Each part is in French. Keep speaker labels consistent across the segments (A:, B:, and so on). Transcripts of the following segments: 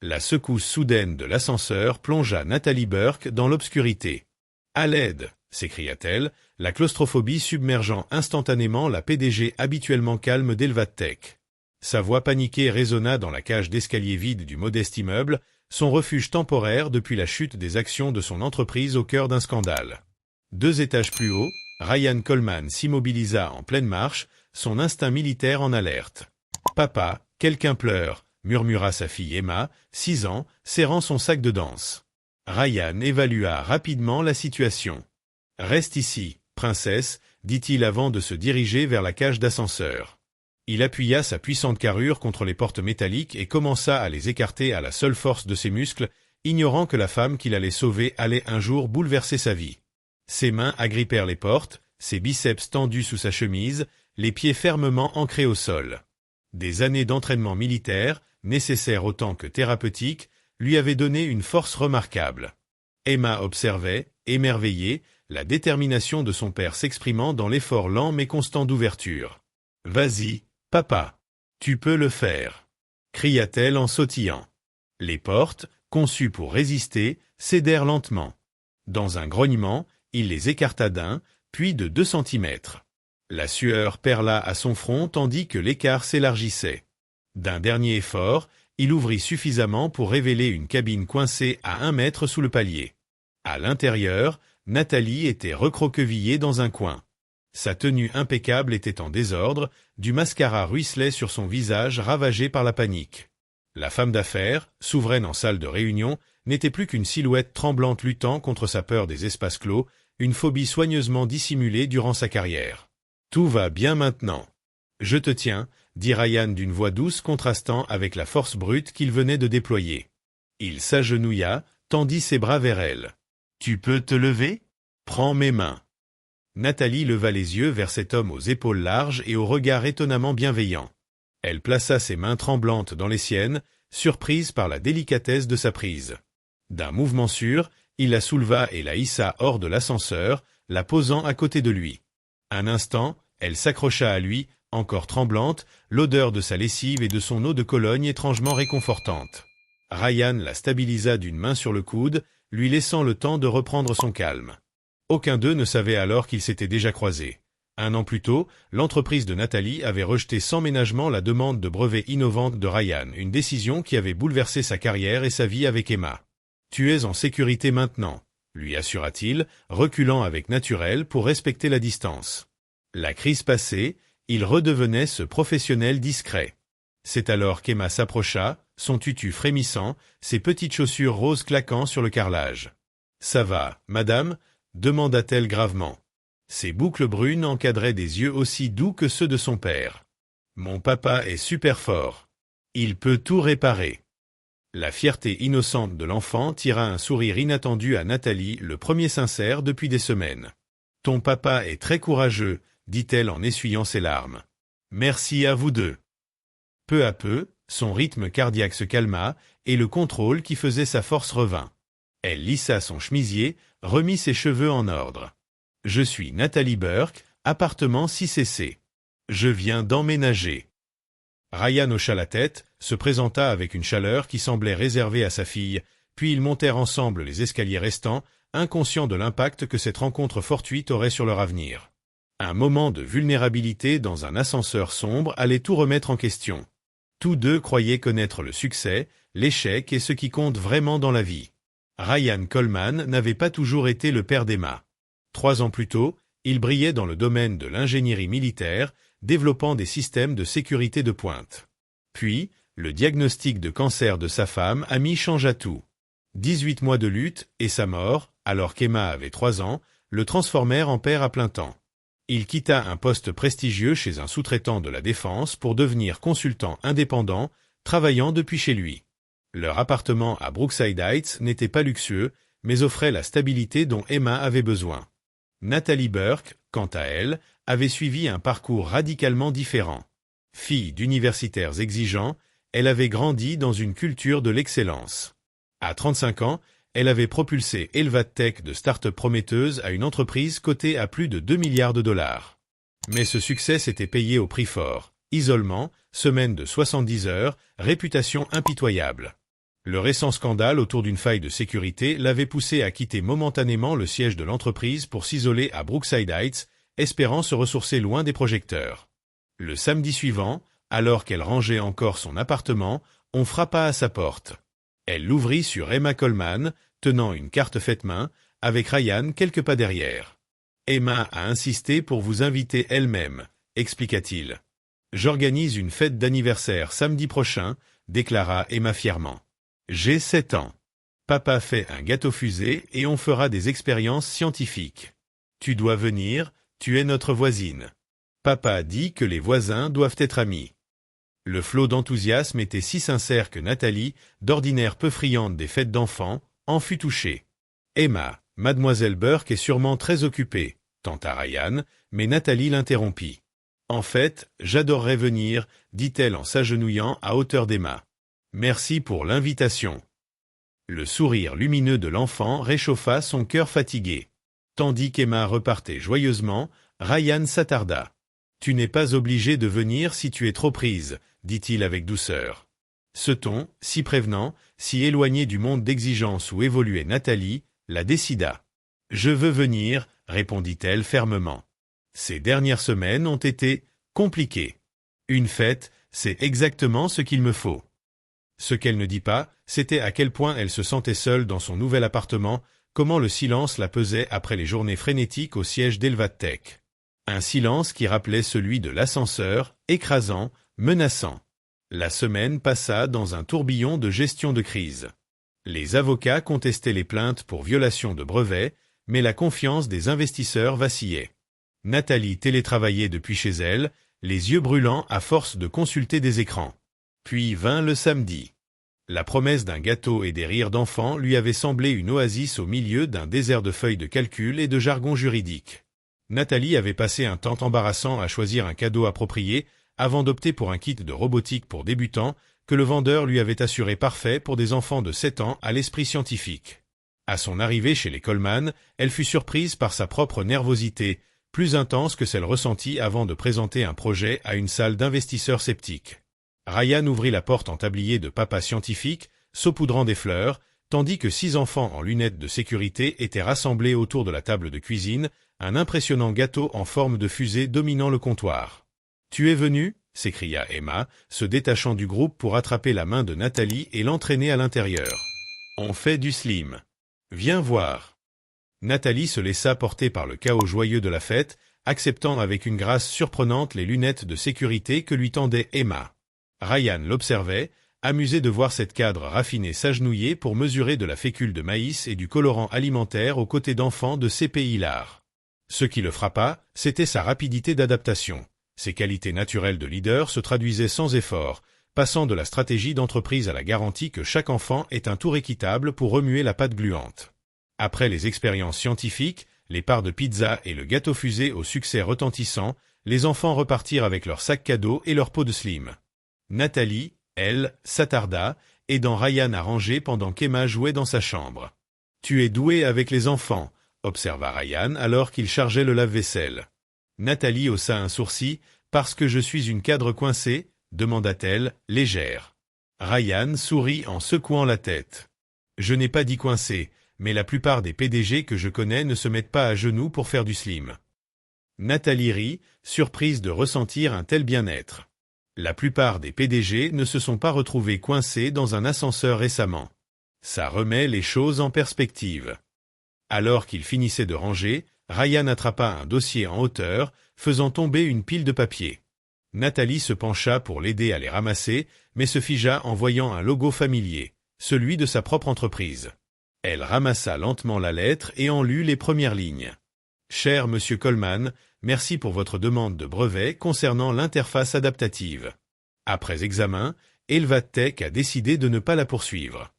A: La secousse soudaine de l'ascenseur plongea Nathalie Burke dans l'obscurité. « À l'aide !» s'écria-t-elle, la claustrophobie submergeant instantanément la PDG habituellement calme d'Elvatech. Sa voix paniquée résonna dans la cage d'escalier vide du modeste immeuble, son refuge temporaire depuis la chute des actions de son entreprise au cœur d'un scandale. 2 étages plus haut, Ryan Coleman s'immobilisa en pleine marche, son instinct militaire en alerte. « Papa, quelqu'un pleure !» murmura sa fille Emma, 6 ans, serrant son sac de danse. Ryan évalua rapidement la situation. « Reste ici, princesse », dit-il avant de se diriger vers la cage d'ascenseur. Il appuya sa puissante carrure contre les portes métalliques et commença à les écarter à la seule force de ses muscles, ignorant que la femme qu'il allait sauver allait un jour bouleverser sa vie. Ses mains agrippèrent les portes, ses biceps tendus sous sa chemise, les pieds fermement ancrés au sol. Des années d'entraînement militaire, nécessaires autant que thérapeutiques, lui avaient donné une force remarquable. Emma observait, émerveillée, la détermination de son père s'exprimant dans l'effort lent mais constant d'ouverture. « Vas-y, papa, tu peux le faire !» cria-t-elle en sautillant. Les portes, conçues pour résister, cédèrent lentement. Dans un grognement, il les écarta d'1, puis de 2 centimètres. La sueur perla à son front tandis que l'écart s'élargissait. D'un dernier effort, il ouvrit suffisamment pour révéler une cabine coincée à 1 mètre sous le palier. À l'intérieur, Nathalie était recroquevillée dans un coin. Sa tenue impeccable était en désordre, du mascara ruisselait sur son visage ravagé par la panique. La femme d'affaires, souveraine en salle de réunion, n'était plus qu'une silhouette tremblante luttant contre sa peur des espaces clos, une phobie soigneusement dissimulée durant sa carrière. « Tout va bien maintenant. Je te tiens », dit Ryan d'une voix douce contrastant avec la force brute qu'il venait de déployer. Il s'agenouilla, tendit ses bras vers elle. « Tu peux te lever ? Prends mes mains. » Nathalie leva les yeux vers cet homme aux épaules larges et au regard étonnamment bienveillant. Elle plaça ses mains tremblantes dans les siennes, surprise par la délicatesse de sa prise. D'un mouvement sûr, il la souleva et la hissa hors de l'ascenseur, la posant à côté de lui. Un instant, elle s'accrocha à lui, encore tremblante, l'odeur de sa lessive et de son eau de Cologne étrangement réconfortante. Ryan la stabilisa d'une main sur le coude, lui laissant le temps de reprendre son calme. Aucun d'eux ne savait alors qu'ils s'étaient déjà croisés. 1 an plus tôt, l'entreprise de Nathalie avait rejeté sans ménagement la demande de brevet innovante de Ryan, une décision qui avait bouleversé sa carrière et sa vie avec Emma. « Tu es en sécurité maintenant », lui assura-t-il, reculant avec naturel pour respecter la distance. La crise passée, il redevenait ce professionnel discret. C'est alors qu'Emma s'approcha, son tutu frémissant, ses petites chaussures roses claquant sur le carrelage. « Ça va, madame ?» demanda-t-elle gravement. Ses boucles brunes encadraient des yeux aussi doux que ceux de son père. « Mon papa est super fort. Il peut tout réparer. » La fierté innocente de l'enfant tira un sourire inattendu à Nathalie, le premier sincère depuis des semaines. « Ton papa est très courageux, » dit-elle en essuyant ses larmes. « Merci à vous deux. » Peu à peu, son rythme cardiaque se calma, et le contrôle qui faisait sa force revint. Elle lissa son chemisier, remit ses cheveux en ordre. « Je suis Nathalie Burke, appartement 6CC. Je viens d'emménager. » Ryan hocha la tête, se présenta avec une chaleur qui semblait réservée à sa fille, puis ils montèrent ensemble les escaliers restants, inconscients de l'impact que cette rencontre fortuite aurait sur leur avenir. Un moment de vulnérabilité dans un ascenseur sombre allait tout remettre en question. Tous deux croyaient connaître le succès, l'échec et ce qui compte vraiment dans la vie. Ryan Coleman n'avait pas toujours été le père d'Emma. 3 ans plus tôt, il brillait dans le domaine de l'ingénierie militaire, développant des systèmes de sécurité de pointe. Puis, le diagnostic de cancer de sa femme Amy changea tout. 18 mois de lutte et sa mort, alors qu'Emma avait 3 ans, le transformèrent en père à plein temps. Il quitta un poste prestigieux chez un sous-traitant de la défense pour devenir consultant indépendant, travaillant depuis chez lui. Leur appartement à Brookside Heights n'était pas luxueux, mais offrait la stabilité dont Emma avait besoin. Nathalie Burke, quant à elle, avait suivi un parcours radicalement différent. Fille d'universitaires exigeants, elle avait grandi dans une culture de l'excellence. À 35 ans, elle avait propulsé Elvatech de start-up prometteuse à une entreprise cotée à plus de 2 milliards de dollars. Mais ce succès s'était payé au prix fort. Isolement, semaine de 70 heures, réputation impitoyable. Le récent scandale autour d'une faille de sécurité l'avait poussé à quitter momentanément le siège de l'entreprise pour s'isoler à Brookside Heights, espérant se ressourcer loin des projecteurs. Le samedi suivant, alors qu'elle rangeait encore son appartement, on frappa à sa porte. Elle l'ouvrit sur Emma Coleman, tenant une carte faite main, avec Ryan quelques pas derrière. « Emma a insisté pour vous inviter elle-même », expliqua-t-il. « J'organise une fête d'anniversaire samedi prochain », déclara Emma fièrement. « J'ai 7 ans. Papa fait un gâteau fusée et on fera des expériences scientifiques. Tu dois venir, tu es notre voisine. Papa dit que les voisins doivent être amis. » Le flot d'enthousiasme était si sincère que Nathalie, d'ordinaire peu friande des fêtes d'enfants, en fut touchée. « Emma, mademoiselle Burke est sûrement très occupée, » tenta Ryan, mais Nathalie l'interrompit. « En fait, j'adorerais venir, » dit-elle en s'agenouillant à hauteur d'Emma. « Merci pour l'invitation. » Le sourire lumineux de l'enfant réchauffa son cœur fatigué. Tandis qu'Emma repartait joyeusement, Ryan s'attarda. « Tu n'es pas obligé de venir si tu es trop prise, » dit-il avec douceur. Ce ton, si prévenant, si éloigné du monde d'exigence où évoluait Nathalie, la décida. « Je veux venir, » répondit-elle fermement. Ces dernières semaines ont été compliquées. Une fête, c'est exactement ce qu'il me faut. Ce qu'elle ne dit pas, c'était à quel point elle se sentait seule dans son nouvel appartement, comment le silence la pesait après les journées frénétiques au siège d'Elvatech. Un silence qui rappelait celui de l'ascenseur, écrasant, menaçant. La semaine passa dans un tourbillon de gestion de crise. Les avocats contestaient les plaintes pour violation de brevets, mais la confiance des investisseurs vacillait. Nathalie télétravaillait depuis chez elle, les yeux brûlants à force de consulter des écrans. Puis vint le samedi. La promesse d'un gâteau et des rires d'enfants lui avait semblé une oasis au milieu d'un désert de feuilles de calcul et de jargon juridique. Nathalie avait passé un temps embarrassant à choisir un cadeau approprié avant d'opter pour un kit de robotique pour débutants que le vendeur lui avait assuré parfait pour des enfants de 7 ans à l'esprit scientifique. À son arrivée chez les Coleman, elle fut surprise par sa propre nervosité, plus intense que celle ressentie avant de présenter un projet à une salle d'investisseurs sceptiques. Ryan ouvrit la porte en tablier de papa scientifique, saupoudrant des fleurs, tandis que 6 enfants en lunettes de sécurité étaient rassemblés autour de la table de cuisine, un impressionnant gâteau en forme de fusée dominant le comptoir. « Tu es venu ?» s'écria Emma, se détachant du groupe pour attraper la main de Nathalie et l'entraîner à l'intérieur. « On fait du slim. Viens voir. » Nathalie se laissa porter par le chaos joyeux de la fête, acceptant avec une grâce surprenante les lunettes de sécurité que lui tendait Emma. Ryan l'observait, amusé de voir cette cadre raffinée s'agenouiller pour mesurer de la fécule de maïs et du colorant alimentaire aux côtés d'enfants de ces pays-là. Ce qui le frappa, c'était sa rapidité d'adaptation. Ses qualités naturelles de leader se traduisaient sans effort, passant de la stratégie d'entreprise à la garantie que chaque enfant ait un tour équitable pour remuer la pâte gluante. Après les expériences scientifiques, les parts de pizza et le gâteau fusée au succès retentissant, les enfants repartirent avec leurs sacs cadeaux et leur pot de slim. Nathalie, elle, s'attarda, aidant Ryan à ranger pendant qu'Emma jouait dans sa chambre. « Tu es doué avec les enfants », observa Ryan alors qu'il chargeait le lave-vaisselle. Nathalie haussa un sourcil. « Parce que je suis une cadre coincée ?» demanda-t-elle, légère. Ryan sourit en secouant la tête. « Je n'ai pas dit coincée, mais la plupart des PDG que je connais ne se mettent pas à genoux pour faire du slim. » Nathalie rit, surprise de ressentir un tel bien-être. La plupart des PDG ne se sont pas retrouvés coincés dans un ascenseur récemment. Ça remet les choses en perspective. Alors qu'il finissait de ranger, Ryan attrapa un dossier en hauteur, faisant tomber une pile de papier. Nathalie se pencha pour l'aider à les ramasser, mais se figea en voyant un logo familier, celui de sa propre entreprise. Elle ramassa lentement la lettre et en lut les premières lignes. « Cher Monsieur Coleman, merci pour votre demande de brevet concernant l'interface adaptative. Après examen, Elvatech a décidé de ne pas la poursuivre. »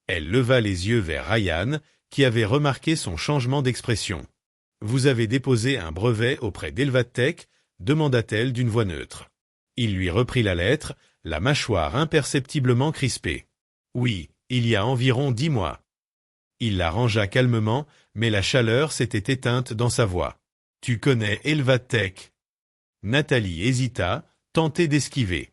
A: Elle leva les yeux vers Ryan, qui avait remarqué son changement d'expression. « Vous avez déposé un brevet auprès d'Elvatech ?» demanda-t-elle d'une voix neutre. Il lui reprit la lettre, la mâchoire imperceptiblement crispée. « Oui, il y a environ 10 mois. » Il la rangea calmement, mais la chaleur s'était éteinte dans sa voix. « Tu connais Elvatech ?» Nathalie hésita, tentée d'esquiver.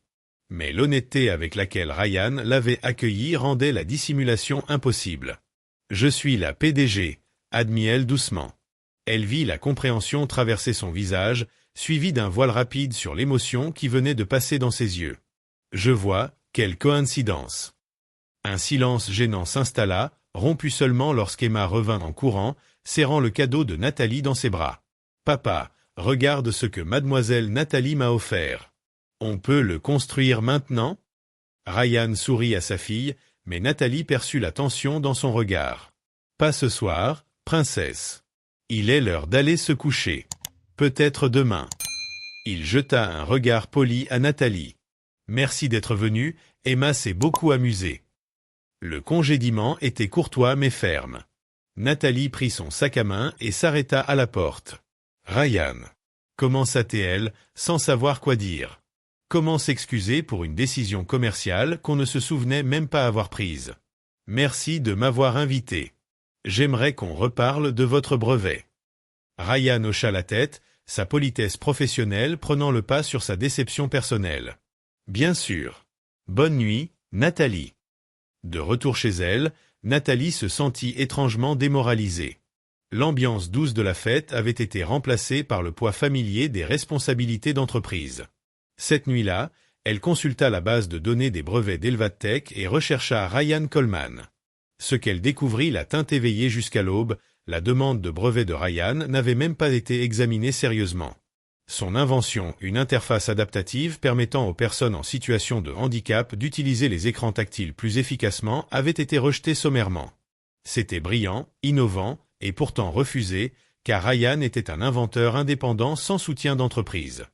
A: Mais l'honnêteté avec laquelle Ryan l'avait accueilli rendait la dissimulation impossible. « Je suis la PDG », admit-elle doucement. Elle vit la compréhension traverser son visage, suivie d'un voile rapide sur l'émotion qui venait de passer dans ses yeux. « Je vois, quelle coïncidence !» Un silence gênant s'installa, rompu seulement lorsqu'Emma revint en courant, serrant le cadeau de Nathalie dans ses bras. « Papa, regarde ce que mademoiselle Nathalie m'a offert. On peut le construire maintenant ?» Ryan sourit à sa fille, mais Nathalie perçut la tension dans son regard. « Pas ce soir, princesse. Il est l'heure d'aller se coucher. Peut-être demain. » Il jeta un regard poli à Nathalie. « Merci d'être venue, Emma s'est beaucoup amusée. » Le congédiement était courtois mais ferme. Nathalie prit son sac à main et s'arrêta à la porte. « Ryan » commença-t-elle, sans savoir quoi dire. Comment s'excuser pour une décision commerciale qu'on ne se souvenait même pas avoir prise? « Merci de m'avoir invité. J'aimerais qu'on reparle de votre brevet. » Ryan hocha la tête, sa politesse professionnelle prenant le pas sur sa déception personnelle. « Bien sûr. Bonne nuit, Nathalie. » De retour chez elle, Nathalie se sentit étrangement démoralisée. L'ambiance douce de la fête avait été remplacée par le poids familier des responsabilités d'entreprise. Cette nuit-là, elle consulta la base de données des brevets d'Elvatech et rechercha Ryan Coleman. Ce qu'elle découvrit la tint éveillée jusqu'à l'aube, la demande de brevet de Ryan n'avait même pas été examinée sérieusement. Son invention, une interface adaptative permettant aux personnes en situation de handicap d'utiliser les écrans tactiles plus efficacement, avait été rejetée sommairement. C'était brillant, innovant, et pourtant refusé, car Ryan était un inventeur indépendant sans soutien d'entreprise.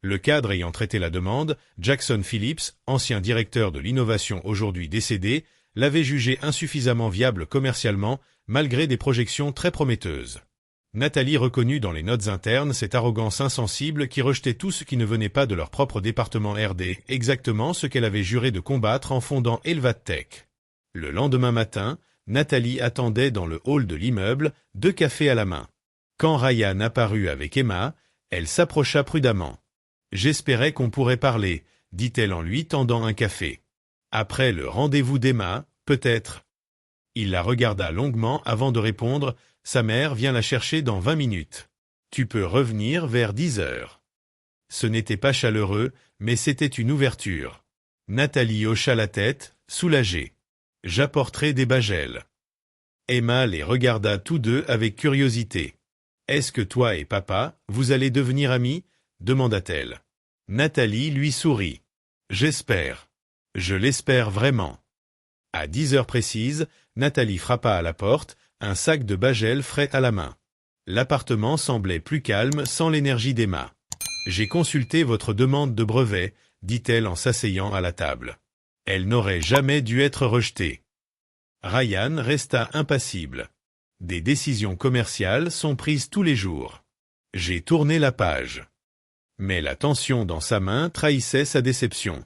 A: Le cadre ayant traité la demande, Jackson Phillips, ancien directeur de l'innovation aujourd'hui décédé, l'avait jugé insuffisamment viable commercialement, malgré des projections très prometteuses. Nathalie reconnut dans les notes internes cette arrogance insensible qui rejetait tout ce qui ne venait pas de leur propre département R&D, exactement ce qu'elle avait juré de combattre en fondant Elvatech. Le lendemain matin, Nathalie attendait dans le hall de l'immeuble, 2 cafés à la main. Quand Ryan apparut avec Emma, elle s'approcha prudemment. « J'espérais qu'on pourrait parler », dit-elle en lui tendant un café. « Après le rendez-vous d'Emma, peut-être. » Il la regarda longuement avant de répondre. Sa mère vient la chercher dans 20 minutes. Tu peux revenir vers 10 heures. Ce n'était pas chaleureux, mais c'était une ouverture. Nathalie hocha la tête, soulagée. J'apporterai des bagels. Emma les regarda tous deux avec curiosité. Est-ce que toi et papa, vous allez devenir amis? Demanda-t-elle. Nathalie lui sourit. J'espère. Je l'espère vraiment. À 10 heures précises, Nathalie frappa à la porte, un sac de bagels frais à la main. L'appartement semblait plus calme sans l'énergie d'Emma. « J'ai consulté votre demande de brevet », dit-elle en s'asseyant à la table. Elle n'aurait jamais dû être rejetée. Ryan resta impassible. Des décisions commerciales sont prises tous les jours. J'ai tourné la page. Mais la tension dans sa main trahissait sa déception.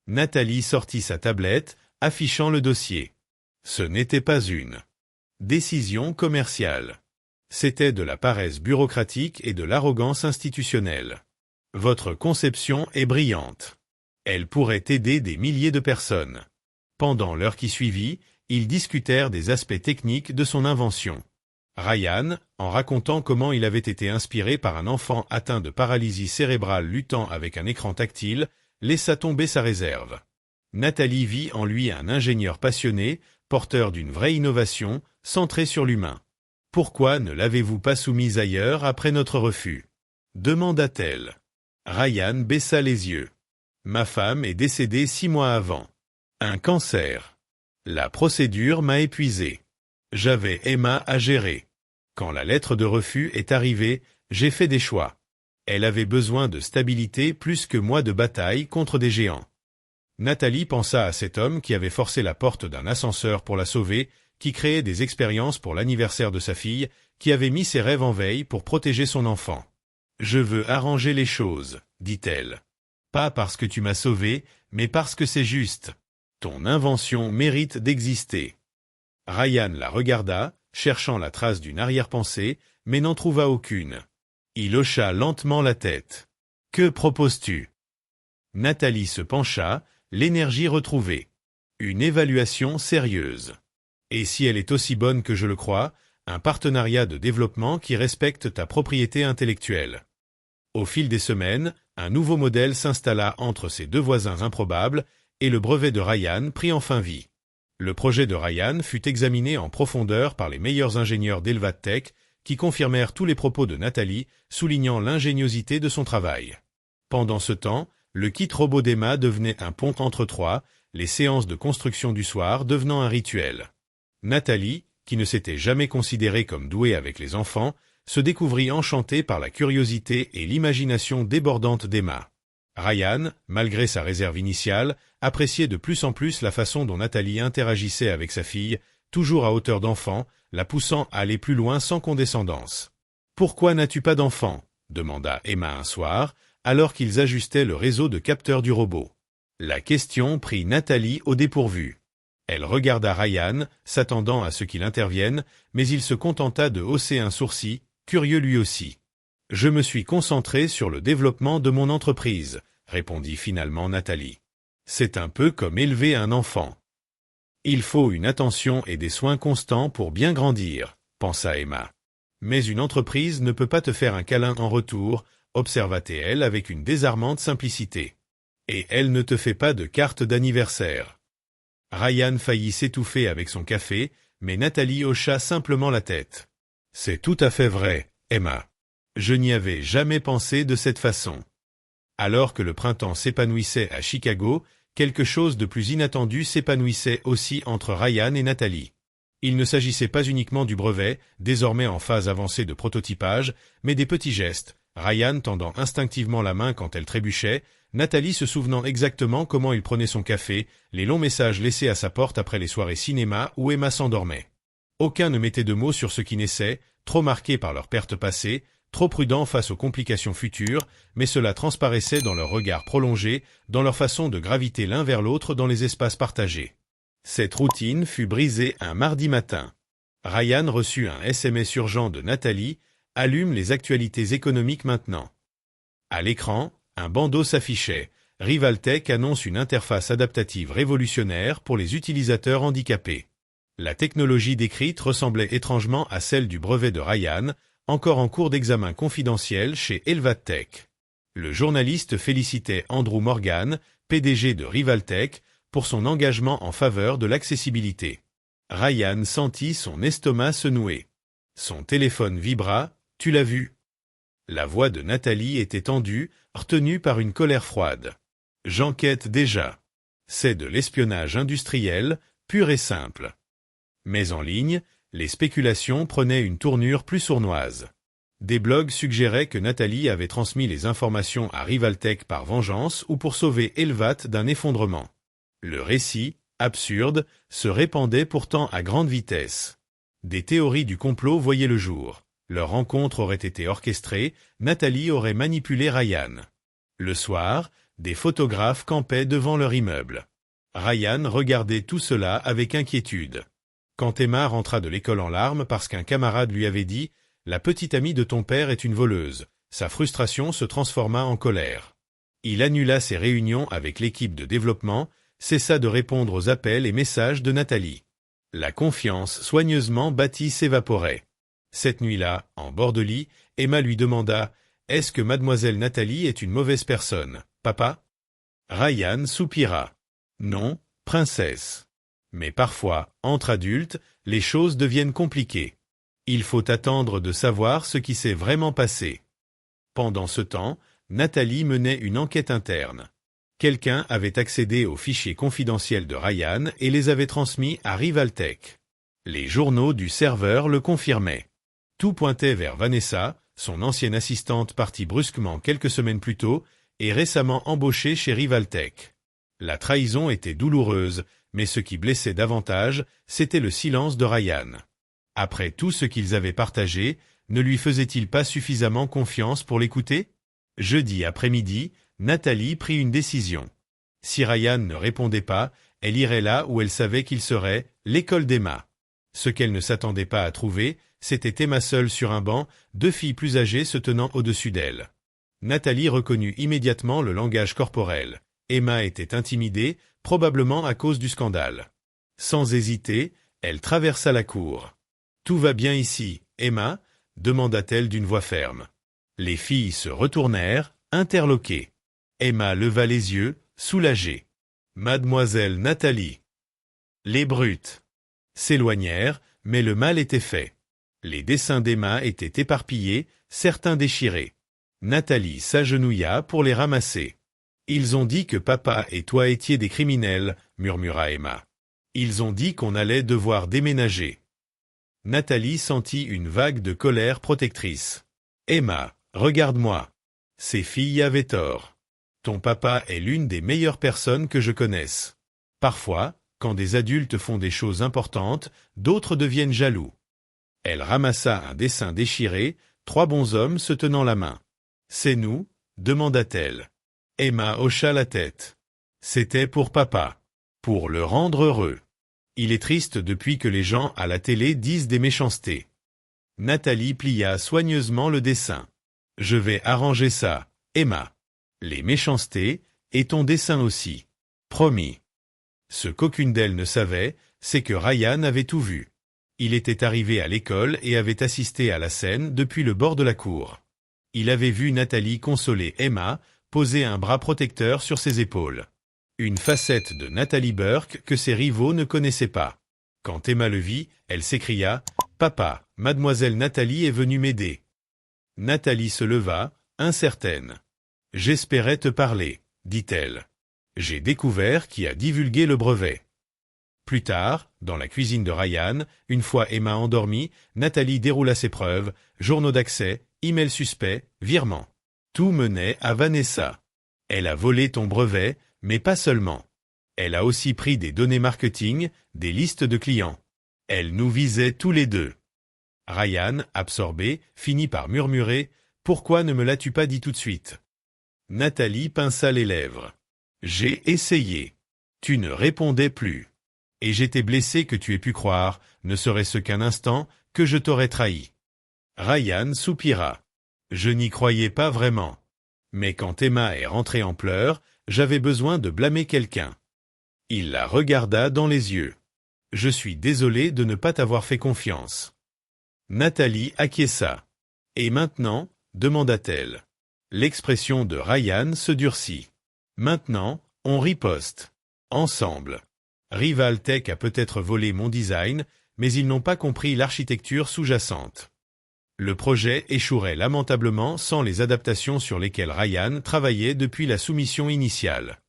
A: Nathalie sortit sa tablette, affichant le dossier. Ce n'était pas une décision commerciale. C'était de la paresse bureaucratique et de l'arrogance institutionnelle. Votre conception est brillante. Elle pourrait aider des milliers de personnes. Pendant l'heure qui suivit, ils discutèrent des aspects techniques de son invention. Ryan, en racontant comment il avait été inspiré par un enfant atteint de paralysie cérébrale luttant avec un écran tactile, laissa tomber sa réserve. Nathalie vit en lui un ingénieur passionné, porteur d'une vraie innovation, centrée sur l'humain. « Pourquoi ne l'avez-vous pas soumise ailleurs après notre refus ?» demanda-t-elle. Ryan baissa les yeux. « Ma femme est décédée 6 mois avant. Un cancer. La procédure m'a épuisé. J'avais Emma à gérer. Quand la lettre de refus est arrivée, j'ai fait des choix. Elle avait besoin de stabilité plus que moi de bataille contre des géants. » Nathalie pensa à cet homme qui avait forcé la porte d'un ascenseur pour la sauver, qui créait des expériences pour l'anniversaire de sa fille, qui avait mis ses rêves en veille pour protéger son enfant. « Je veux arranger les choses, » dit-elle. « Pas parce que tu m'as sauvé, mais parce que c'est juste. Ton invention mérite d'exister. » Ryan la regarda, cherchant la trace d'une arrière-pensée, mais n'en trouva aucune. Il hocha lentement la tête. « Que proposes-tu » Nathalie se pencha, l'énergie retrouvée. Une évaluation sérieuse. Et si elle est aussi bonne que je le crois, un partenariat de développement qui respecte ta propriété intellectuelle. Au fil des semaines, un nouveau modèle s'installa entre ses deux voisins improbables et le brevet de Ryan prit enfin vie. Le projet de Ryan fut examiné en profondeur par les meilleurs ingénieurs d'Elvatech qui confirmèrent tous les propos de Nathalie, soulignant l'ingéniosité de son travail. Pendant ce temps, le kit robot d'Emma devenait un pont entre trois, les séances de construction du soir devenant un rituel. Nathalie, qui ne s'était jamais considérée comme douée avec les enfants, se découvrit enchantée par la curiosité et l'imagination débordante d'Emma. Ryan, malgré sa réserve initiale, appréciait de plus en plus la façon dont Nathalie interagissait avec sa fille, toujours à hauteur d'enfant, la poussant à aller plus loin sans condescendance. « Pourquoi n'as-tu pas d'enfant » demanda Emma un soir, alors qu'ils ajustaient le réseau de capteurs du robot. La question prit Nathalie au dépourvu. Elle regarda Ryan, s'attendant à ce qu'il intervienne, mais il se contenta de hausser un sourcil, curieux lui aussi. « Je me suis concentré sur le développement de mon entreprise », répondit finalement Nathalie. « C'est un peu comme élever un enfant. Il faut une attention et des soins constants pour bien grandir, pensa Emma. Mais une entreprise ne peut pas te faire un câlin en retour, observa-t-elle avec une désarmante simplicité. Et elle ne te fait pas de carte d'anniversaire. Ryan faillit s'étouffer avec son café, mais Nathalie hocha simplement la tête. C'est tout à fait vrai, Emma. Je n'y avais jamais pensé de cette façon. Alors que le printemps s'épanouissait à Chicago, quelque chose de plus inattendu s'épanouissait aussi entre Ryan et Nathalie. Il ne s'agissait pas uniquement du brevet, désormais en phase avancée de prototypage, mais des petits gestes, Ryan tendant instinctivement la main quand elle trébuchait, Nathalie se souvenant exactement comment il prenait son café, les longs messages laissés à sa porte après les soirées cinéma où Emma s'endormait. Aucun ne mettait de mots sur ce qui naissait, trop marqués par leur perte passée, trop prudents face aux complications futures, mais cela transparaissait dans leurs regards prolongés, dans leur façon de graviter l'un vers l'autre dans les espaces partagés. Cette routine fut brisée un mardi matin. Ryan reçut un SMS urgent de Nathalie, « Allume les actualités économiques maintenant ». À l'écran, un bandeau s'affichait, « Rivaltech annonce une interface adaptative révolutionnaire pour les utilisateurs handicapés ». La technologie décrite ressemblait étrangement à celle du brevet de Ryan, encore en cours d'examen confidentiel chez Elvatech. Le journaliste félicitait Andrew Morgan, PDG de Rivaltech, pour son engagement en faveur de l'accessibilité. Ryan sentit son estomac se nouer. Son téléphone vibra, « Tu l'as vu ?» La voix de Nathalie était tendue, retenue par une colère froide. « J'enquête déjà. C'est de l'espionnage industriel, pur et simple. » Mais en ligne, les spéculations prenaient une tournure plus sournoise. Des blogs suggéraient que Nathalie avait transmis les informations à Rivaltech par vengeance ou pour sauver Elvat d'un effondrement. Le récit, absurde, se répandait pourtant à grande vitesse. Des théories du complot voyaient le jour. Leur rencontre aurait été orchestrée, Nathalie aurait manipulé Ryan. Le soir, des photographes campaient devant leur immeuble. Ryan regardait tout cela avec inquiétude. Quand Emma rentra de l'école en larmes parce qu'un camarade lui avait dit « La petite amie de ton père est une voleuse », sa frustration se transforma en colère. Il annula ses réunions avec l'équipe de développement, cessa de répondre aux appels et messages de Nathalie. La confiance soigneusement bâtie s'évaporait. Cette nuit-là, en bord de lit, Emma lui demanda « Est-ce que mademoiselle Nathalie est une mauvaise personne, papa ?» Ryan soupira. « Non, princesse. Mais parfois, entre adultes, les choses deviennent compliquées. Il faut attendre de savoir ce qui s'est vraiment passé. » Pendant ce temps, Nathalie menait une enquête interne. Quelqu'un avait accédé aux fichiers confidentiels de Ryan et les avait transmis à Rivaltech. Les journaux du serveur le confirmaient. Tout pointait vers Vanessa, son ancienne assistante partie brusquement quelques semaines plus tôt et récemment embauchée chez Rivaltech. La trahison était douloureuse, mais ce qui blessait davantage, c'était le silence de Ryan. Après tout ce qu'ils avaient partagé, ne lui faisait-il pas suffisamment confiance pour l'écouter? Jeudi après-midi, Nathalie prit une décision. Si Ryan ne répondait pas, elle irait là où elle savait qu'il serait, l'école d'Emma. Ce qu'elle ne s'attendait pas à trouver, c'était Emma seule sur un banc, deux filles plus âgées se tenant au-dessus d'elle. Nathalie reconnut immédiatement le langage corporel. Emma était intimidée, probablement à cause du scandale. Sans hésiter, elle traversa la cour. « Tout va bien ici, Emma ?» demanda-t-elle d'une voix ferme. Les filles se retournèrent, interloquées. Emma leva les yeux, soulagée. « Mademoiselle Nathalie !» Les brutes s'éloignèrent, mais le mal était fait. Les dessins d'Emma étaient éparpillés, certains déchirés. Nathalie s'agenouilla pour les ramasser. « Ils ont dit que papa et toi étiez des criminels, » murmura Emma. « Ils ont dit qu'on allait devoir déménager. » Nathalie sentit une vague de colère protectrice. « Emma, regarde-moi. Ces filles avaient tort. Ton papa est l'une des meilleures personnes que je connaisse. Parfois, quand des adultes font des choses importantes, d'autres deviennent jaloux. » Elle ramassa un dessin déchiré, 3 bonshommes se tenant la main. « C'est nous ?» demanda-t-elle. Emma hocha la tête. « C'était pour papa. Pour le rendre heureux. Il est triste depuis que les gens à la télé disent des méchancetés. » Nathalie plia soigneusement le dessin. « Je vais arranger ça, Emma. Les méchancetés, et ton dessin aussi. Promis. » Ce qu'aucune d'elles ne savait, c'est que Ryan avait tout vu. Il était arrivé à l'école et avait assisté à la scène depuis le bord de la cour. Il avait vu Nathalie consoler Emma, poser un bras protecteur sur ses épaules. Une facette de Nathalie Burke que ses rivaux ne connaissaient pas. Quand Emma le vit, elle s'écria « Papa, mademoiselle Nathalie est venue m'aider. » Nathalie se leva, incertaine. « J'espérais te parler, » dit-elle. « J'ai découvert qui a divulgué le brevet. » Plus tard, dans la cuisine de Ryan, une fois Emma endormie, Nathalie déroula ses preuves, journaux d'accès, emails suspects, virements. Tout menait à Vanessa. Elle a volé ton brevet, mais pas seulement. Elle a aussi pris des données marketing, des listes de clients. Elle nous visait tous les deux. Ryan, absorbé, finit par murmurer « Pourquoi ne me l'as-tu pas dit tout de suite ?» Nathalie pinça les lèvres. « J'ai essayé. Tu ne répondais plus. Et j'étais blessé que tu aies pu croire, ne serait-ce qu'un instant, que je t'aurais trahi. » Ryan soupira. « Je n'y croyais pas vraiment. Mais quand Emma est rentrée en pleurs, j'avais besoin de blâmer quelqu'un. » Il la regarda dans les yeux. « Je suis désolé de ne pas t'avoir fait confiance. » Nathalie acquiesça. « Et maintenant ?» demanda-t-elle. L'expression de Ryan se durcit. « Maintenant, on riposte. Ensemble. Rivaltech a peut-être volé mon design, mais ils n'ont pas compris l'architecture sous-jacente. » Le projet échouerait lamentablement sans les adaptations sur lesquelles Ryan travaillait depuis la soumission initiale.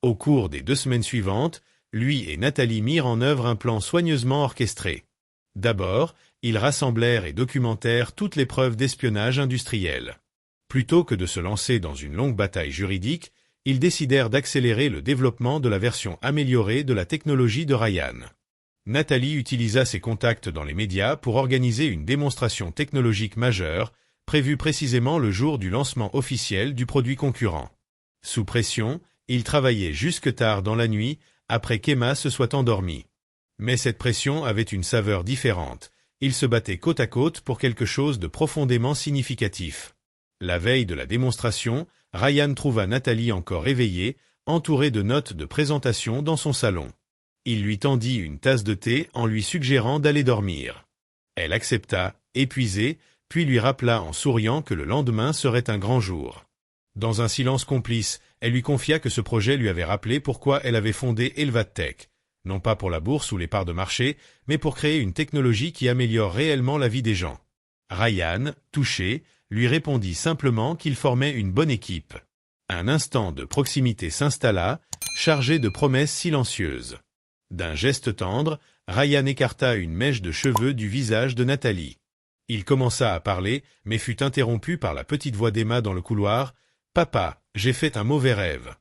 A: Au cours des 2 semaines suivantes, lui et Nathalie mirent en œuvre un plan soigneusement orchestré. D'abord, ils rassemblèrent et documentèrent toutes les preuves d'espionnage industriel. Plutôt que de se lancer dans une longue bataille juridique, ils décidèrent d'accélérer le développement de la version améliorée de la technologie de Ryan. Nathalie utilisa ses contacts dans les médias pour organiser une démonstration technologique majeure, prévue précisément le jour du lancement officiel du produit concurrent. Sous pression, ils travaillaient jusque tard dans la nuit, après qu'Emma se soit endormie. Mais cette pression avait une saveur différente. Ils se battaient côte à côte pour quelque chose de profondément significatif. La veille de la démonstration, Ryan trouva Nathalie encore éveillée, entourée de notes de présentation dans son salon. Il lui tendit une tasse de thé en lui suggérant d'aller dormir. Elle accepta, épuisée, puis lui rappela en souriant que le lendemain serait un grand jour. Dans un silence complice, elle lui confia que ce projet lui avait rappelé pourquoi elle avait fondé Elvatech, non pas pour la bourse ou les parts de marché, mais pour créer une technologie qui améliore réellement la vie des gens. Ryan, touché, lui répondit simplement qu'il formait une bonne équipe. Un instant de proximité s'installa, chargé de promesses silencieuses. D'un geste tendre, Ryan écarta une mèche de cheveux du visage de Nathalie. Il commença à parler, mais fut interrompu par la petite voix d'Emma dans le couloir. « Papa, j'ai fait un mauvais rêve. »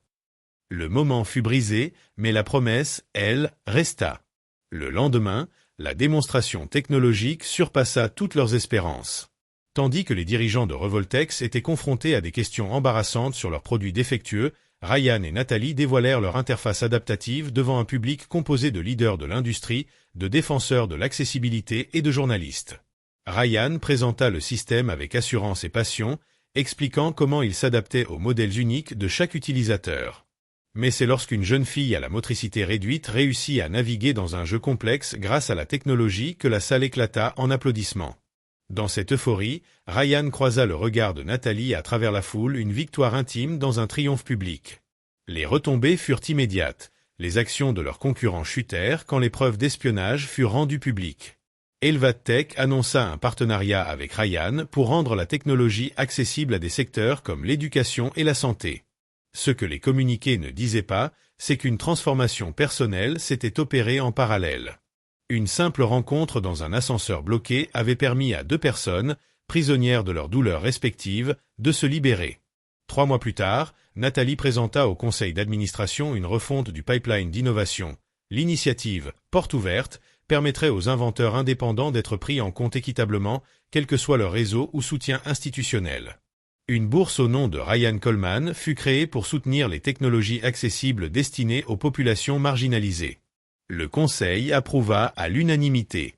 A: Le moment fut brisé, mais la promesse, elle, resta. Le lendemain, la démonstration technologique surpassa toutes leurs espérances. Tandis que les dirigeants de Revoltex étaient confrontés à des questions embarrassantes sur leurs produits défectueux, Ryan et Nathalie dévoilèrent leur interface adaptative devant un public composé de leaders de l'industrie, de défenseurs de l'accessibilité et de journalistes. Ryan présenta le système avec assurance et passion, expliquant comment il s'adaptait aux modèles uniques de chaque utilisateur. Mais c'est lorsqu'une jeune fille à la motricité réduite réussit à naviguer dans un jeu complexe grâce à la technologie que la salle éclata en applaudissements. Dans cette euphorie, Ryan croisa le regard de Nathalie à travers la foule, une victoire intime dans un triomphe public. Les retombées furent immédiates. Les actions de leurs concurrents chutèrent quand les preuves d'espionnage furent rendues publiques. Elvatech annonça un partenariat avec Ryan pour rendre la technologie accessible à des secteurs comme l'éducation et la santé. Ce que les communiqués ne disaient pas, c'est qu'une transformation personnelle s'était opérée en parallèle. Une simple rencontre dans un ascenseur bloqué avait permis à 2 personnes, prisonnières de leurs douleurs respectives, de se libérer. 3 mois plus tard, Nathalie présenta au conseil d'administration une refonte du pipeline d'innovation. L'initiative « Porte ouverte » permettrait aux inventeurs indépendants d'être pris en compte équitablement, quel que soit leur réseau ou soutien institutionnel. Une bourse au nom de Ryan Coleman fut créée pour soutenir les technologies accessibles destinées aux populations marginalisées. Le Conseil approuva à l'unanimité.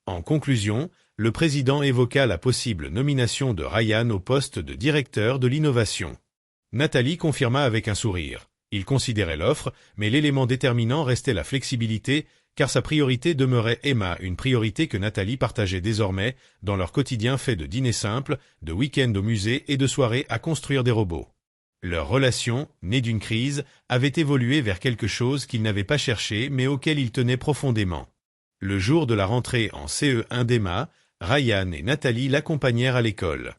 A: En conclusion, le président évoqua la possible nomination de Ryan au poste de directeur de l'innovation. Nathalie confirma avec un sourire. Il considérait l'offre, mais l'élément déterminant restait la flexibilité, car sa priorité demeurait Emma, une priorité que Nathalie partageait désormais dans leur quotidien fait de dîners simples, de week-ends au musée et de soirées à construire des robots. Leur relation, née d'une crise, avait évolué vers quelque chose qu'ils n'avaient pas cherché mais auquel ils tenaient profondément. Le jour de la rentrée en CE1 d'Emma, Ryan et Nathalie l'accompagnèrent à l'école.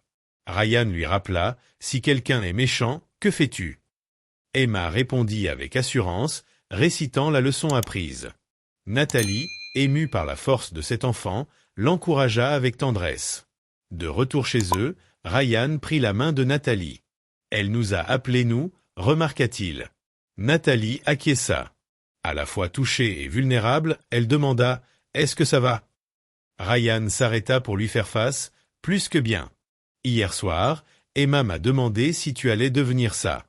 A: Ryan lui rappela « Si quelqu'un est méchant, que fais-tu » Emma répondit avec assurance, récitant la leçon apprise. Nathalie, émue par la force de cet enfant, l'encouragea avec tendresse. De retour chez eux, Ryan prit la main de Nathalie. « Elle nous a appelés nous » remarqua-t-il. Nathalie acquiesça. À la fois touchée et vulnérable, elle demanda « Est-ce que ça va ?» Ryan s'arrêta pour lui faire face « Plus que bien. Hier soir, Emma m'a demandé si tu allais devenir ça.